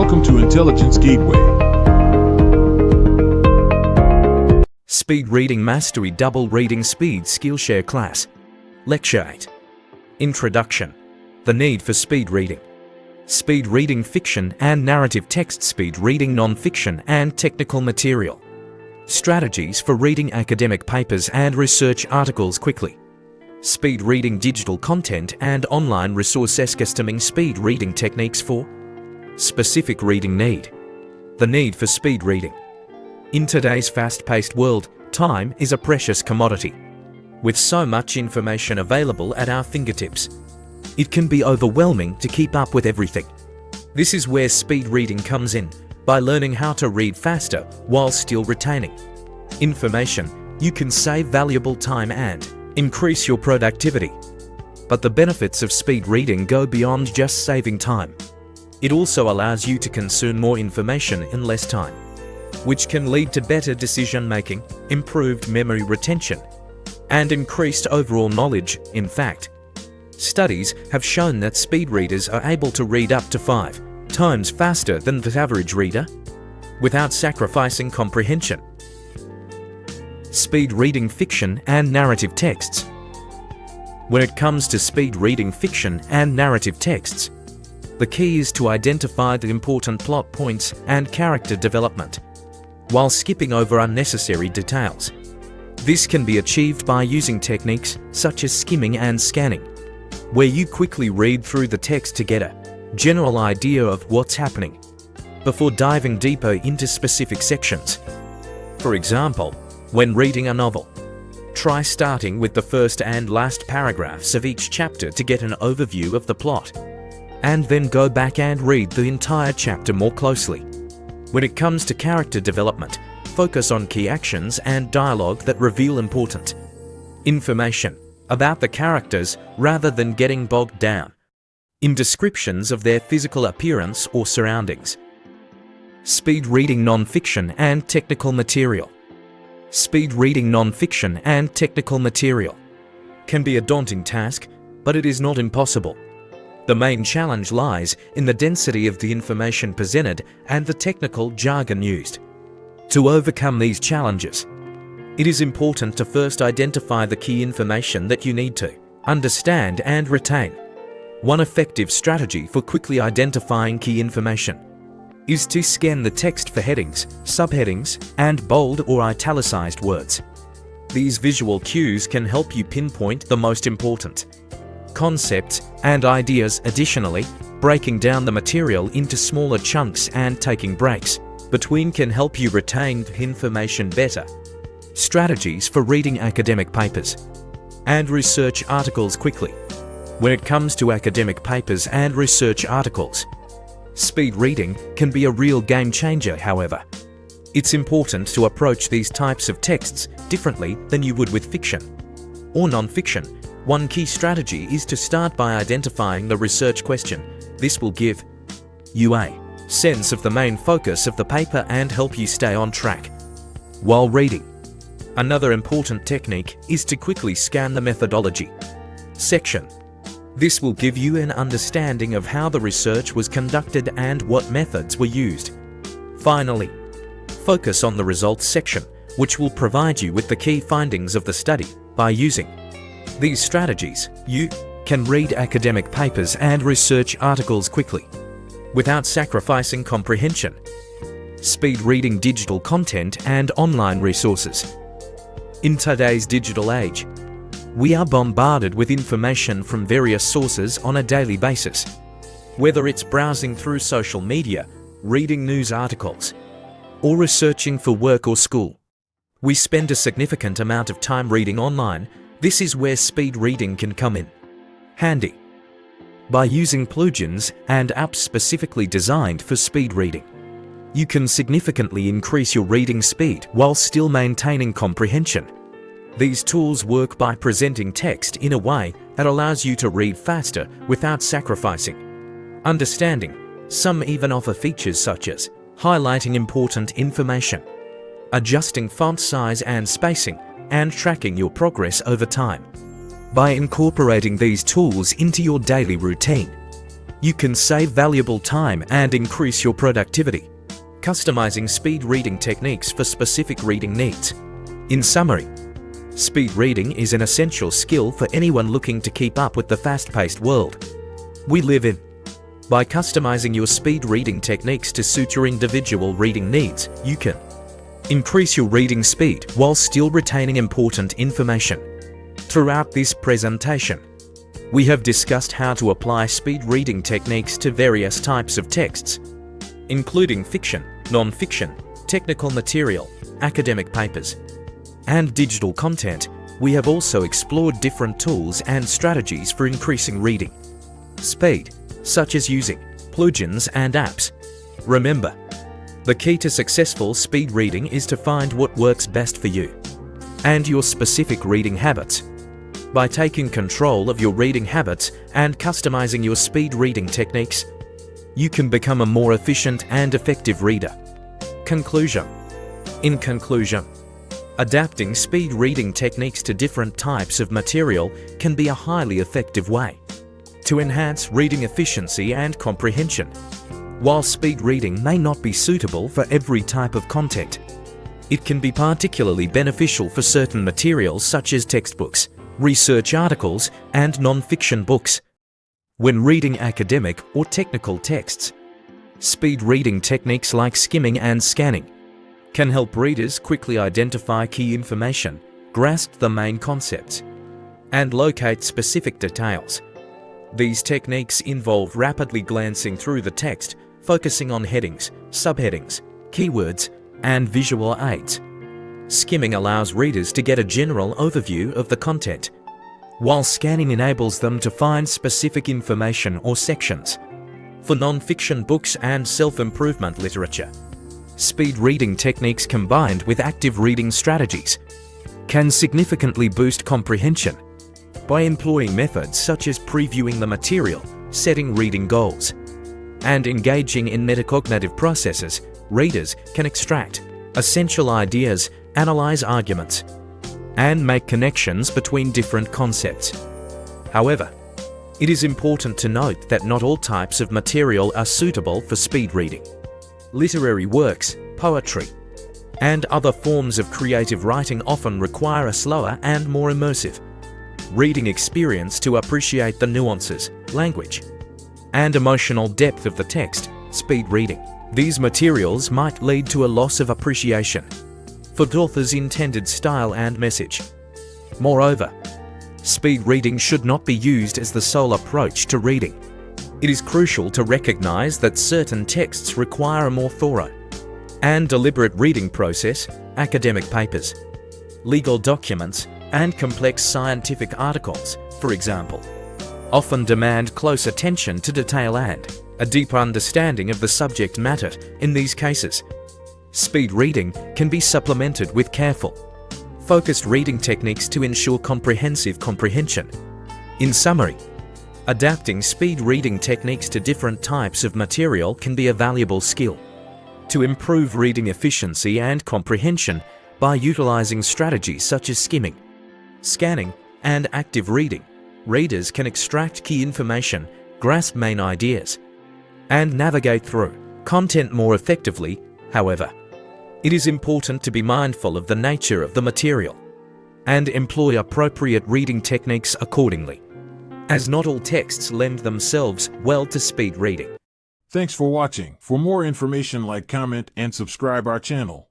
Welcome to Intelligence Gateway. Speed Reading Mastery Double Reading Speed Skillshare Class. Lecture 8. Introduction. The need for speed reading. Speed reading fiction and narrative text, speed reading non-fiction and technical material. Strategies for reading academic papers and research articles quickly. Speed reading digital content and online resources. Skimming speed reading techniques for specific reading need. The need for speed reading. In today's fast-paced world, time is a precious commodity. With so much information available at our fingertips, it can be overwhelming to keep up with everything. This is where speed reading comes in, by learning how to read faster while still retaining information. You can save valuable time and increase your productivity. But the benefits of speed reading go beyond just saving time. It also allows you to consume more information in less time, which can lead to better decision-making, improved memory retention, and increased overall knowledge. In fact, studies have shown that speed readers are able to read up to 5 times faster than the average reader, without sacrificing comprehension. Speed reading fiction and narrative texts. When it comes to speed reading fiction and narrative texts, the key is to identify the important plot points and character development, while skipping over unnecessary details. This can be achieved by using techniques such as skimming and scanning, where you quickly read through the text to get a general idea of what's happening, before diving deeper into specific sections. For example, when reading a novel, try starting with the first and last paragraphs of each chapter to get an overview of the plot, and then go back and read the entire chapter more closely. When it comes to character development, focus on key actions and dialogue that reveal important information about the characters rather than getting bogged down in descriptions of their physical appearance or surroundings. Speed reading non-fiction and technical material. Speed reading non-fiction and technical material can be a daunting task, but it is not impossible. The main challenge lies in the density of the information presented and the technical jargon used. To overcome these challenges, it is important to first identify the key information that you need to understand and retain. One effective strategy for quickly identifying key information is to scan the text for headings, subheadings, and bold or italicized words. These visual cues can help you pinpoint the most important concepts and ideas. Additionally, breaking down the material into smaller chunks and taking breaks between can help you retain the information better. Strategies for reading academic papers and research articles quickly. When it comes to academic papers and research articles, speed reading can be a real game changer. However, it's important to approach these types of texts differently than you would with fiction or non-fiction. One key strategy is to start by identifying the research question. This will give you a sense of the main focus of the paper and help you stay on track while reading. Another important technique is to quickly scan the methodology section. This will give you an understanding of how the research was conducted and what methods were used. Finally, focus on the results section, which will provide you with the key findings of the study. By using these strategies, you can read academic papers and research articles quickly, without sacrificing comprehension. Speed reading digital content and online resources. In today's digital age, we are bombarded with information from various sources on a daily basis. Whether it's browsing through social media, reading news articles, or researching for work or school, we spend a significant amount of time reading online. This is where speed reading can come in handy. By using plugins and apps specifically designed for speed reading, you can significantly increase your reading speed while still maintaining comprehension. These tools work by presenting text in a way that allows you to read faster without sacrificing understanding. Some even offer features such as highlighting important information, adjusting font size and spacing, and tracking your progress over time. By incorporating these tools into your daily routine, You can save valuable time and increase your productivity. Customizing speed reading techniques for specific reading needs. In summary, speed reading is an essential skill for anyone looking to keep up with the fast-paced world we live in. By customizing your speed reading techniques to suit your individual reading needs, you can increase your reading speed while still retaining important information. Throughout this presentation, we have discussed how to apply speed reading techniques to various types of texts, including fiction, non-fiction, technical material, academic papers, and digital content. We have also explored different tools and strategies for increasing reading speed, such as using plugins and apps. Remember, the key to successful speed reading is to find what works best for you and your specific reading habits. By taking control of your reading habits and customizing your speed reading techniques, you can become a more efficient and effective reader. Conclusion. In conclusion, adapting speed reading techniques to different types of material can be a highly effective way to enhance reading efficiency and comprehension. While speed reading may not be suitable for every type of content, it can be particularly beneficial for certain materials such as textbooks, research articles, and non-fiction books. When reading academic or technical texts, speed reading techniques like skimming and scanning can help readers quickly identify key information, grasp the main concepts, and locate specific details. These techniques involve rapidly glancing through the text, focusing on headings, subheadings, keywords, and visual aids. Skimming allows readers to get a general overview of the content, while scanning enables them to find specific information or sections. For non-fiction books and self-improvement literature, speed reading techniques combined with active reading strategies can significantly boost comprehension. By employing methods such as previewing the material, setting reading goals, and engaging in metacognitive processes, readers can extract essential ideas, analyze arguments, and make connections between different concepts. However, it is important to note that not all types of material are suitable for speed reading. Literary works, poetry, and other forms of creative writing often require a slower and more immersive reading experience to appreciate the nuances, language, and emotional depth of the text. Speed reading these materials might lead to a loss of appreciation for the author's intended style and message. Moreover, speed reading should not be used as the sole approach to reading. It is crucial to recognize that certain texts require a more thorough and deliberate reading process. Academic papers, legal documents, and complex scientific articles, for example, often demand close attention to detail and a deep understanding of the subject matter. In these cases, speed reading can be supplemented with careful, focused reading techniques to ensure comprehensive comprehension. In summary, adapting speed reading techniques to different types of material can be a valuable skill to improve reading efficiency and comprehension. By utilizing strategies such as skimming, scanning, and active reading, readers can extract key information, grasp main ideas, and navigate through content more effectively. However, it is important to be mindful of the nature of the material and employ appropriate reading techniques accordingly, as not all texts lend themselves well to speed reading. Thanks for watching. For more information, like, comment, and subscribe our channel.